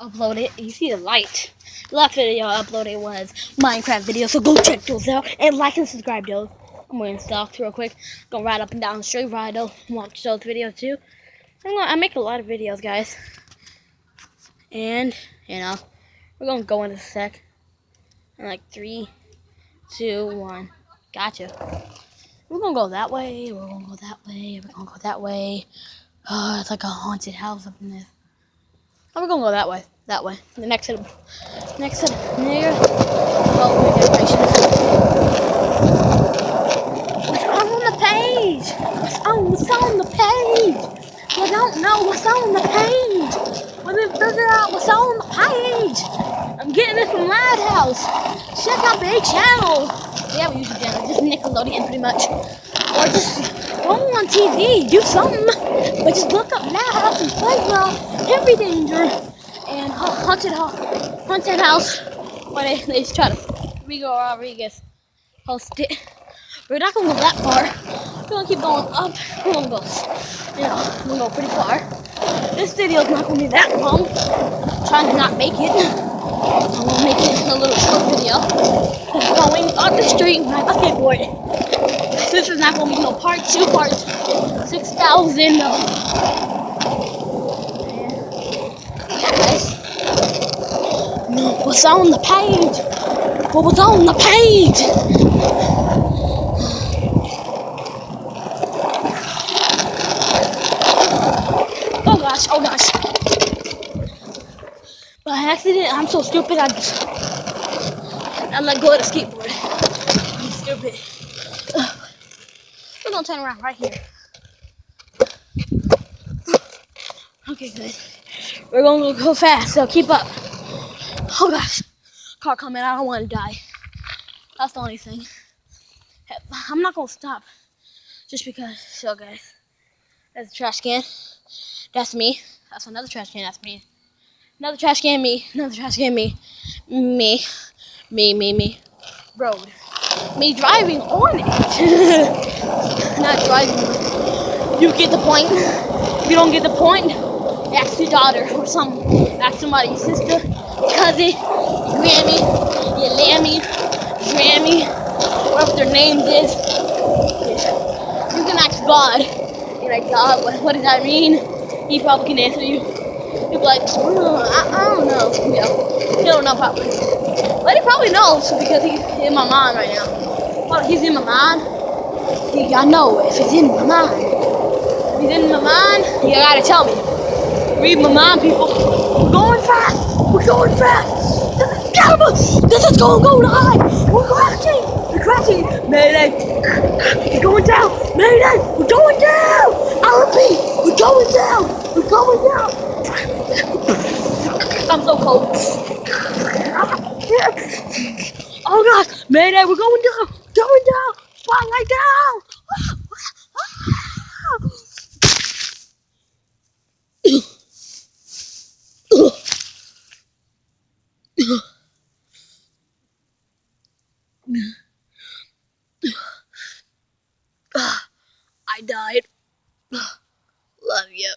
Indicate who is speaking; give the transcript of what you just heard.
Speaker 1: Upload it. You see the light. The last video I uploaded was Minecraft video, so go check those out and like and subscribe, though. I'm wearing socks real quick. Gonna ride up and down the street, ride though. Watch those videos too. I make a lot of videos, guys. And we're gonna go in a sec. In like 3, 2, 1. Gotcha. We're gonna go that way. We're gonna go that way. We're gonna go that way. Oh, it's like a haunted house up in this. Oh, we're gonna go that way. That way. The next set near. Oh, decorations. What's on the page? What's on the page? You don't know what's on the page. Let me figure out what's on the page. I'm getting it from Madhouse. Check out their channel. They have a YouTube channel, just Nickelodeon pretty much. Or just go on TV, do something. But just look up Madhouse and Playground, Henry Danger, and Haunted House. Where they try to Rigo Rodriguez host it. We're not gonna go that far. We're gonna keep going up. We're gonna go, we're gonna go pretty far. This video's not gonna be that long. I'm trying to not make it. I'm gonna make it a little short video. Going up the street with my skateboard. This is not gonna be no part 2, part 6,000. Guys, what's on the page? What was on the page? Oh gosh. By accident, I'm so stupid, I let go of the skateboard. I'm stupid. We're gonna turn around right here. Okay, good. We're gonna go fast, so keep up. Oh gosh. Car coming, I don't want to die. That's the only thing. I'm not gonna stop. Just because, so guys. That's a trash can. That's me. That's another trash can, that's me. Another trash can, me. Another trash can, me. Me. Road. Me driving on it. Not driving. You get the point. If you don't get the point, ask your daughter or something. Ask somebody, your sister, cousin, Grammy, your Lammy, Grammy, whatever their names is. You can ask God. You're like, God, what does that mean? He probably can answer you. He'll be like, I don't know. Yeah, he don't know probably. But he probably knows because he's in my mind right now. Well, he's in my mind. I know if he's in my mind. If he's in my mind, you gotta tell me. Read my mind, people. We're going fast. We're going fast. This is terrible. This is going to go high. We're crashing. We're crashing. Mayday. We're going down. Mayday. We're going down. I repeat. We're going down. We're going down. I'm so cold. Oh gosh. Mayday. We're going down. Going down. Spotlight down. I died. Love you.